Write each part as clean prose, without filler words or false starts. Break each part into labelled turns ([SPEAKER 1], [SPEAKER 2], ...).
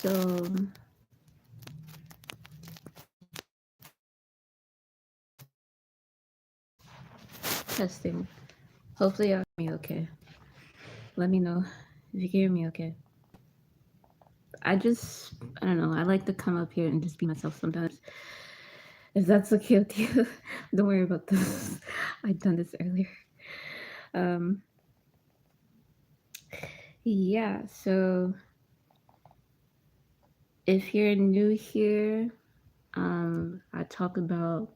[SPEAKER 1] So testing. Hopefully y'all hear me okay. Let me know if you can hear me okay. I don't know, I like to come up here and just be myself sometimes. If that's okay with you, don't worry about this. I've done this earlier. Um, yeah, so if you're new here, I talk about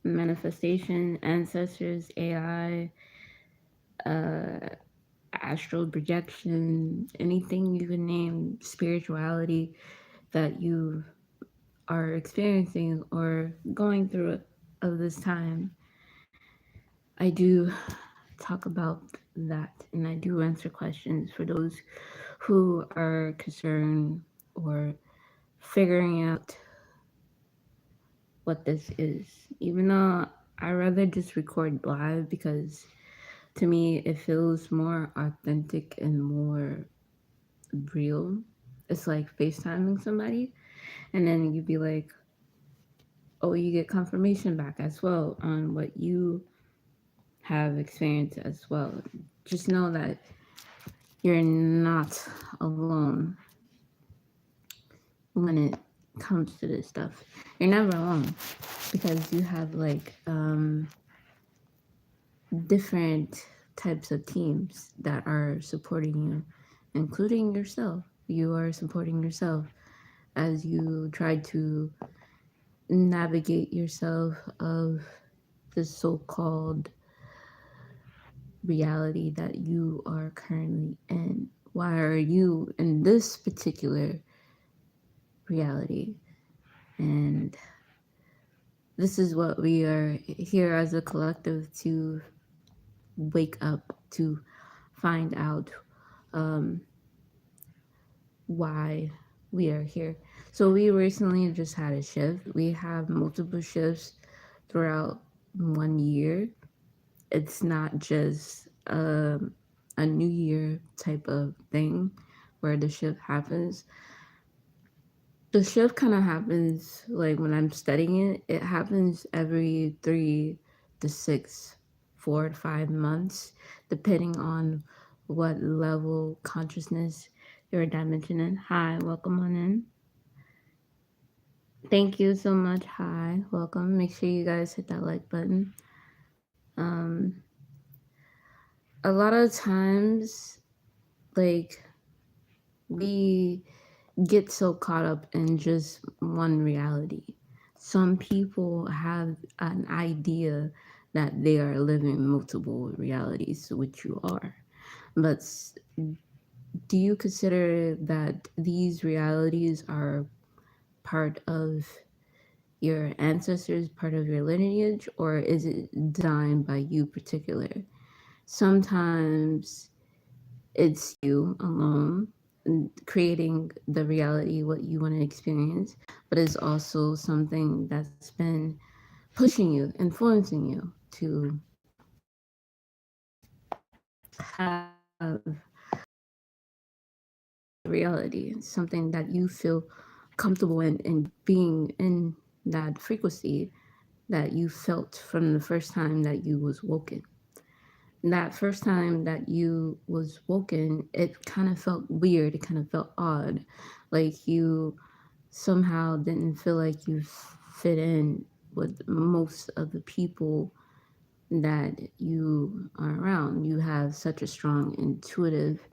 [SPEAKER 1] manifestation, ancestors, AI, astral projection, anything you can name, spirituality that you are experiencing or going through of this time. I do talk about that and I do answer questions for those who are concerned or figuring out what this is. Even though I rather just record live because to me it feels more authentic and more real. It's like FaceTiming somebody and then you'd be like, oh, you get confirmation back as well on what you have experienced as well. Just know that you're not alone when it comes to this stuff. You're never alone because you have like different types of teams that are supporting you, including yourself. You are supporting yourself as you try to navigate yourself of the so-called reality that you are currently in. Why are you in this particular reality? And this is what we are here as a collective to wake up, to find out why we are here. So we recently just had a shift. We have multiple shifts throughout 1 year. It's not just a new year type of thing where the shift happens. The shift kind of happens like when I'm studying it, it happens every 3 to 6, 4 to 5 months, depending on what level consciousness you're dimensioning. Hi, welcome on in. Thank you so much. Hi, welcome. Make sure you guys hit that like button. A lot of times, like, we get so caught up in just one reality. Some people have an idea that they are living multiple realities, which you are. But do you consider that these realities are part of your ancestors, part of your lineage, or is it designed by you particular? Sometimes it's you alone creating the reality what you want to experience, but it's also something that's been pushing you, influencing you to have reality, something that you feel comfortable in being in that frequency that you felt from the first time that you was woken. That first time that you was woken, it kind of felt weird, it kind of felt odd, like you somehow didn't feel like you fit in with most of the people that you are around. You have such a strong intuitive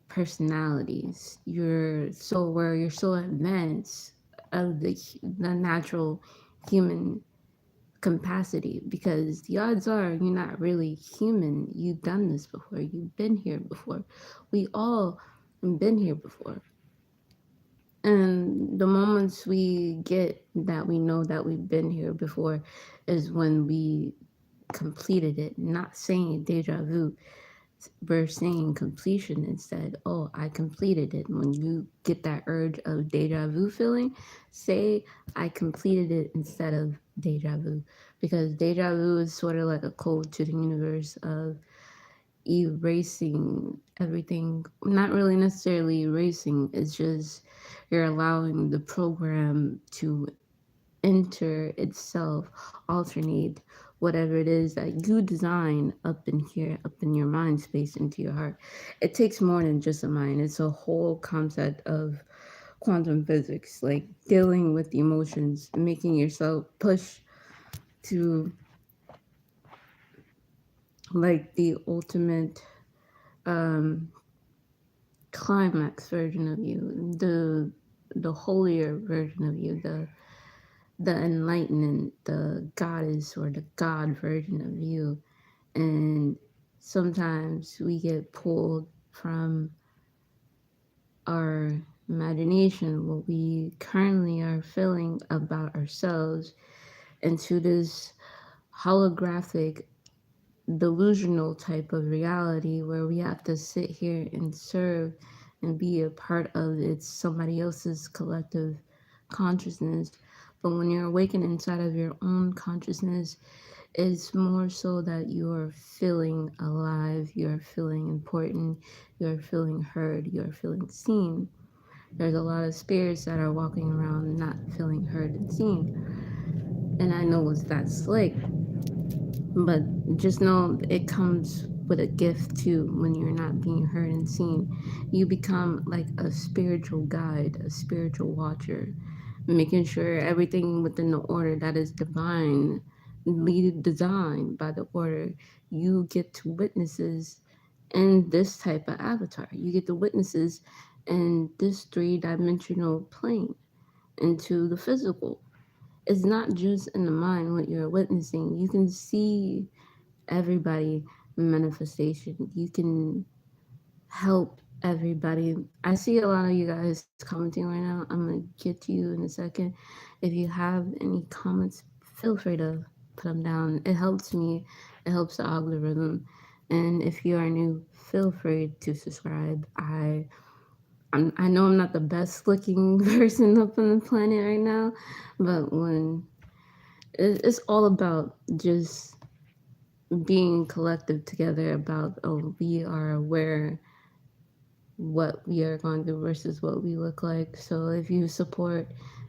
[SPEAKER 1] personalities. You're so advanced of the natural human capacity because the odds are you're not really human. You've done this before. You've been here before. We all been here before. And the moments we get that we know that we've been here before is when we completed it. Not saying deja vu, we're saying completion instead. Oh, I completed it. When you get that urge of deja vu feeling, say I completed it instead of deja vu. Because deja vu is sort of like a code to the universe of erasing everything. Not really necessarily erasing, it's just you're allowing the program to enter itself, alternate whatever it is that you design up in here, up in your mind space, into your heart. It takes more than just a mind, it's a whole concept of quantum physics, like dealing with emotions, making yourself push to like the ultimate um, climax version of you, the holier version of you, the enlightenment, the goddess or the god version of you. And sometimes we get pulled from our imagination, what we currently are feeling about ourselves, into this holographic, delusional type of reality where we have to sit here and serve and be a part of it's somebody else's collective consciousness. But when you're awakened inside of your own consciousness, it's more so that you're feeling alive, you're feeling important, you're feeling heard, you're feeling seen. There's a lot of spirits that are walking around not feeling heard and seen. And I know what that's like, but just know it comes with a gift too when you're not being heard and seen. You become like a spiritual guide, a spiritual watcher, making sure everything within the order that is divine, lead designed by the order. You get to witnesses in this type of avatar. You get the witnesses in this three-dimensional plane into the physical. It's not just in the mind what you're witnessing. You can see everybody manifestation. You can help everybody. I see a lot of you guys commenting right now. I'm gonna get to you in a second. If you have any comments, feel free to put them down. It helps me. It helps the algorithm. And if you are new, feel free to subscribe. I know I'm not the best looking person up on the planet right now, but when it's all about just being collective together about, oh, we are aware what we are going through versus what we look like. So if you support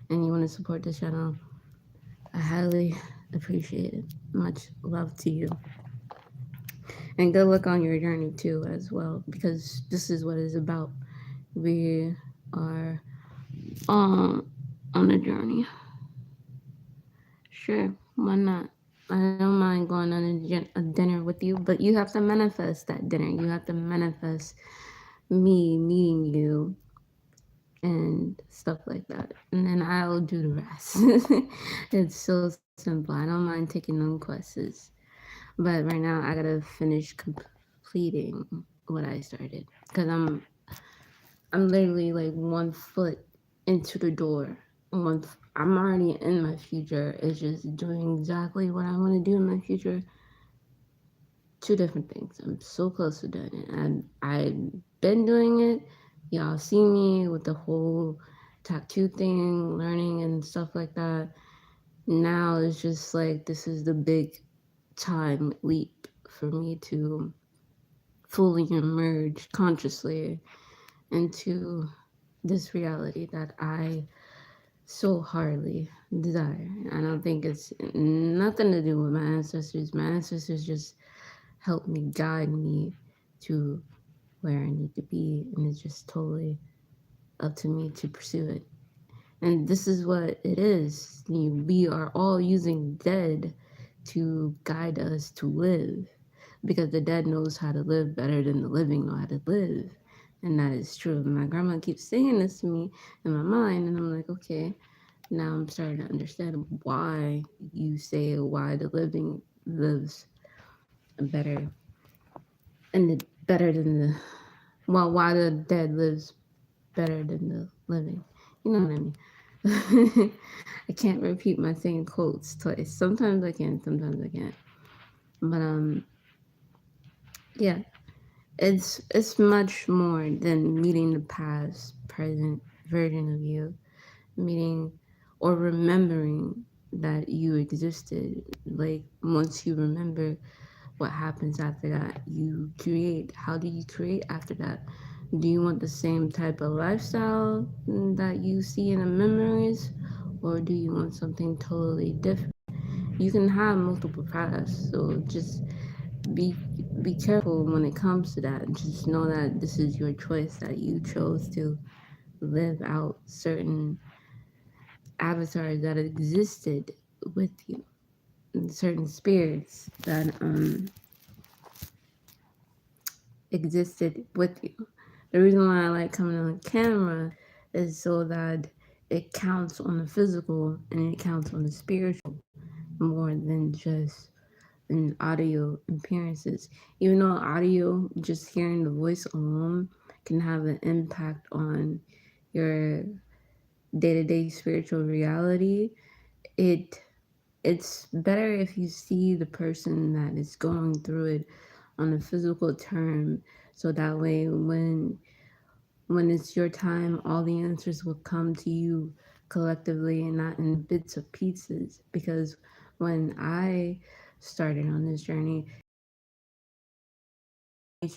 [SPEAKER 1] and you want to support this channel, I highly appreciate it. Much love to you. And good luck on your journey too as well, because this is what it's about. We are on a journey. Sure, why not? I don't mind going on a dinner with you, but you have to manifest that dinner. You have to manifest me meeting you and stuff like that. And then I'll do the rest. It's so simple. I don't mind taking on questions. But right now I gotta finish completing what I started. Cause I'm literally like 1 foot into the door. I'm already in my future. It's just doing exactly what I want to do in my future. Two different things. I'm so close to doing it. And I've been doing it. Y'all see me with the whole tattoo thing, learning and stuff like that. Now it's just like this is the big time leap for me to fully emerge consciously into this reality that I so hardly desire. I don't think it's nothing to do with my ancestors. My ancestors just helped me, guide me to where I need to be, and it's just totally up to me to pursue it. And this is what it is. We are all using dead to guide us to live, because the dead knows how to live better than the living know how to live. And that is true. My grandma keeps saying this to me in my mind, and I'm like, okay, now I'm starting to understand why you say why the living lives better and better than the, well, why the dead lives better than the living. You know what I mean? I can't repeat my same quotes twice. Sometimes I can, sometimes I can't. But yeah, it's much more than meeting the past, present version of you, meeting or remembering that you existed. Like once you remember what happens after that? You create. How do you create after that? Do you want the same type of lifestyle that you see in the memories, or do you want something totally different? You can have multiple paths, so just be be careful when it comes to that. Just know that this is your choice, that you chose to live out certain avatars that existed with you, and certain spirits that existed with you. The reason why I like coming on camera is so that it counts on the physical and it counts on the spiritual more than just in audio appearances. Even though audio, just hearing the voice alone can have an impact on your day-to-day spiritual reality, it it's better if you see the person that is going through it on a physical term, so that way when it's your time, all the answers will come to you collectively and not in bits of pieces. Because when I started on this journey, I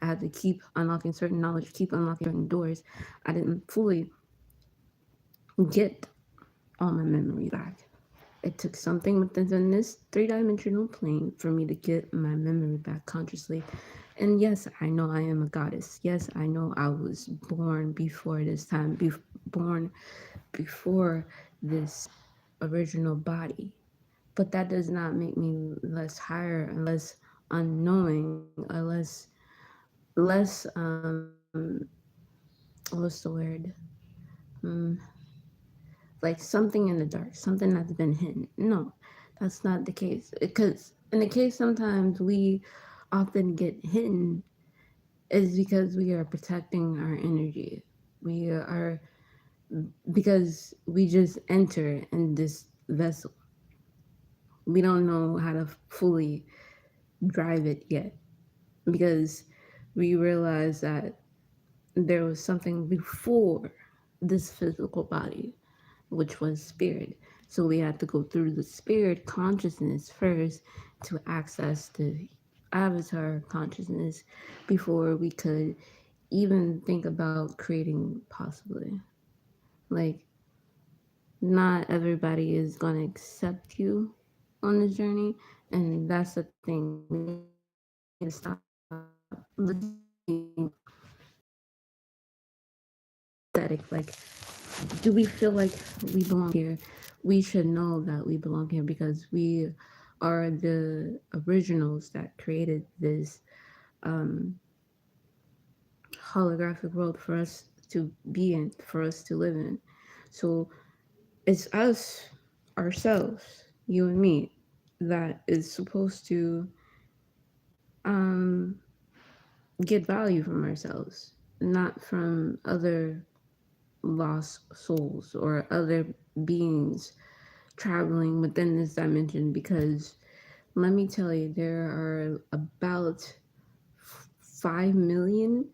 [SPEAKER 1] had to keep unlocking certain knowledge, keep unlocking certain doors. I didn't fully get all my memories back. It took something within this three-dimensional plane for me to get my memory back consciously. And yes, I know I am a goddess. Yes, I know I was born before this time, born before this original body. But that does not make me less higher and less unknowing or less what's the word? Mm, like something in the dark, something that's been hidden. No, that's not the case. Because in the case sometimes we often get hidden is because we are protecting our energy. We are because we just enter in this vessel. We don't know how to fully drive it yet because we realize that there was something before this physical body, which was spirit. So we had to go through the spirit consciousness first to access the avatar consciousness before we could even think about creating possibly. Like, not everybody is going to accept you on this journey. And that's the thing. We need to stop listening aesthetic. Like, do we feel like we belong here? We should know that we belong here because we are the originals that created this holographic world for us to be in, for us to live in. So it's us, ourselves, you and me, that is supposed to um, get value from ourselves, not from other lost souls or other beings traveling within this dimension. Because let me tell you, there are about 5 million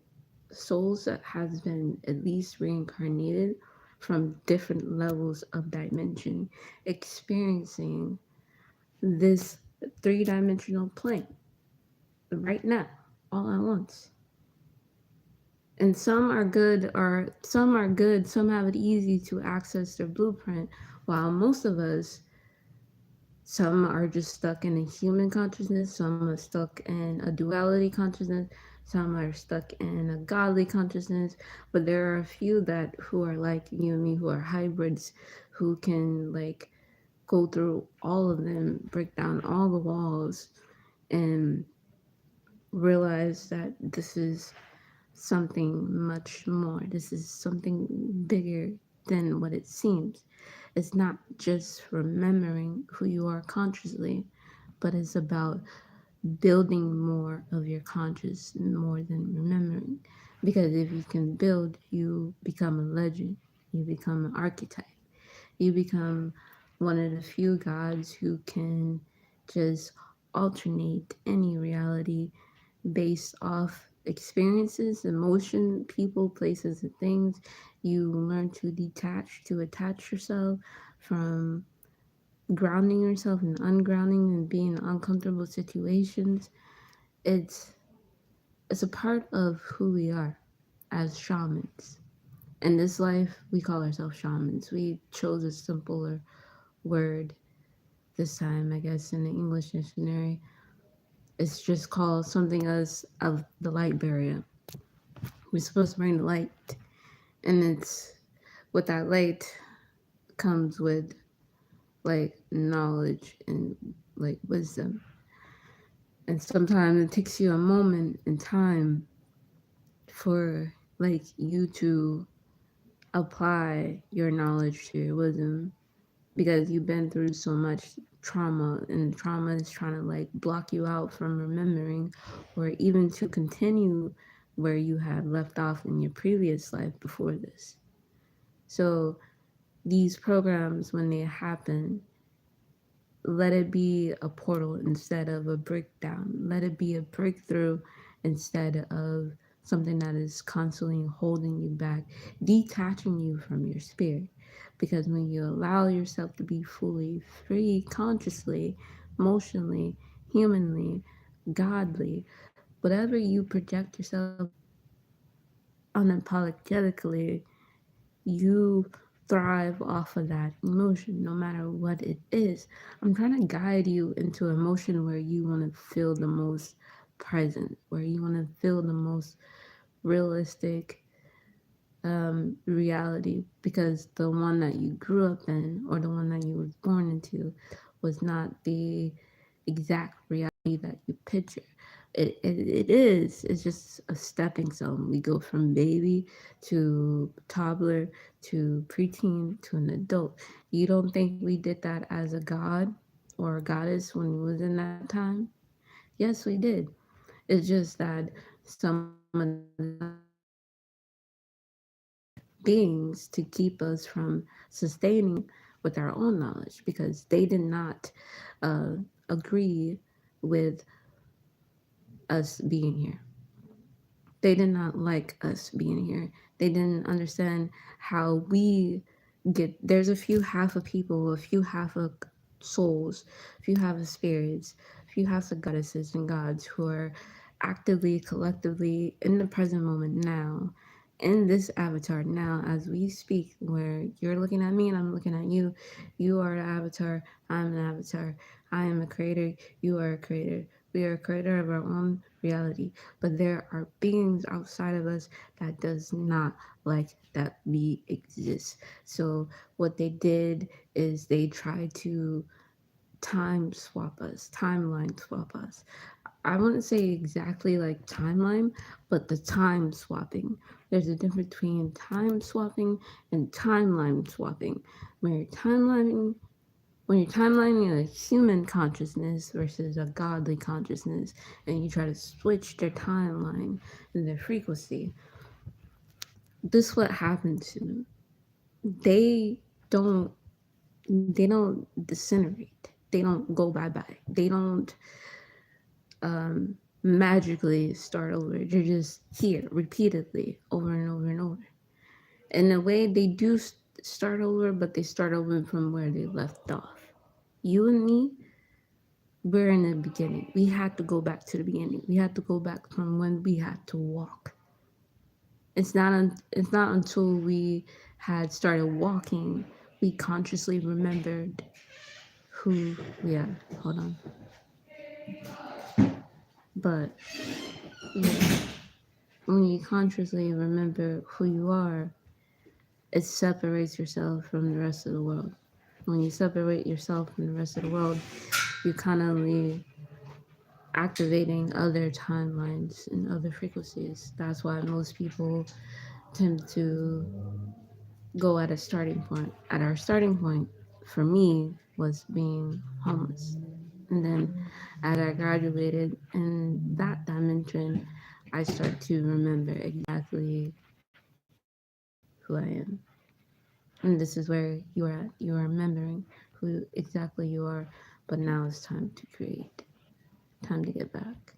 [SPEAKER 1] souls that has been at least reincarnated from different levels of dimension experiencing this three-dimensional plane right now all at once. And some have it easy to access their blueprint, while most of us, some are just stuck in a human consciousness, some are stuck in a duality consciousness, some are stuck in a godly consciousness, but there are a few that who are like you and me, who are hybrids, who can like go through all of them, break down all the walls, and realize that this is something much more. This is something bigger than what it seems. It's not just remembering who you are consciously, but it's about building more of your conscious more than remembering. Because if you can build, you become a legend, you become an archetype, you become one of the few gods who can just alternate any reality based off experiences, emotion, people, places, and things. You learn to detach, to attach yourself from grounding yourself and ungrounding and being in uncomfortable situations, it's it's a part of who we are as shamans. In this life, we call ourselves shamans. We chose a simpler word this time, I guess, in the English dictionary. It's just called something as of the light barrier. We're supposed to bring the light, and it's with that light comes with like knowledge and like wisdom. And sometimes it takes you a moment in time for like you to apply your knowledge to your wisdom because you've been through so much trauma, and trauma is trying to like block you out from remembering or even to continue where you had left off in your previous life before this. So these programs, when they happen, let it be a portal instead of a breakdown. Let it be a breakthrough instead of something that is constantly holding you back, detaching you from your spirit. Because when you allow yourself to be fully free, consciously, emotionally, humanly, godly, whatever you project yourself to be unapologetically, you thrive off of that emotion no matter what it is. I'm trying to guide you into an emotion where you want to feel the most present, where you want to feel the most realistic reality, because the one that you grew up in or the one that you was born into was not the exact reality that you picture. It is. It's just a stepping stone. We go from baby to toddler to preteen to an adult. You don't think we did that as a god or a goddess when we was in that time? Yes, we did. It's just that some of the gods beings to keep us from sustaining with our own knowledge because they did not agree with us being here. They did not like us being here. They didn't understand how we get. There's a few half of people, a few half of souls, a few half of spirits, a few half of goddesses and gods who are actively, collectively in the present moment now, in this avatar now as we speak, where you're looking at me and I'm looking at you. You are the avatar, I'm an avatar. I am a creator, you are a creator. We are a creator of our own reality, but there are beings outside of us that does not like that we exist. So what they did is they tried to time swap us, timeline swap us. I wouldn't say exactly like timeline, but the time swapping. There's a difference between time swapping and timeline swapping. When you're timelining, when you're timelining a human consciousness versus a godly consciousness, and you try to switch their timeline and their frequency, this is what happens to them. They don't disintegrate. They don't go bye bye. They don't magically start over. They're just here repeatedly over and over and over. In a way, they do start over, but they start over from where they left off. You and me, we're in the beginning. We had to go back to the beginning. We had to go back from when we had to walk. It's not until we had started walking we consciously remembered who we are. Hold on. But yeah, when you consciously remember who you are, it separates yourself from the rest of the world. When you separate yourself from the rest of the world, you kind of leave activating other timelines and other frequencies. That's why most people tend to go at a starting point. At our starting point, for me, was being homeless. And then as I graduated in that dimension, I start to remember exactly who I am. And this is where you are at. You are remembering who exactly you are, but now it's time to create. Time to get back.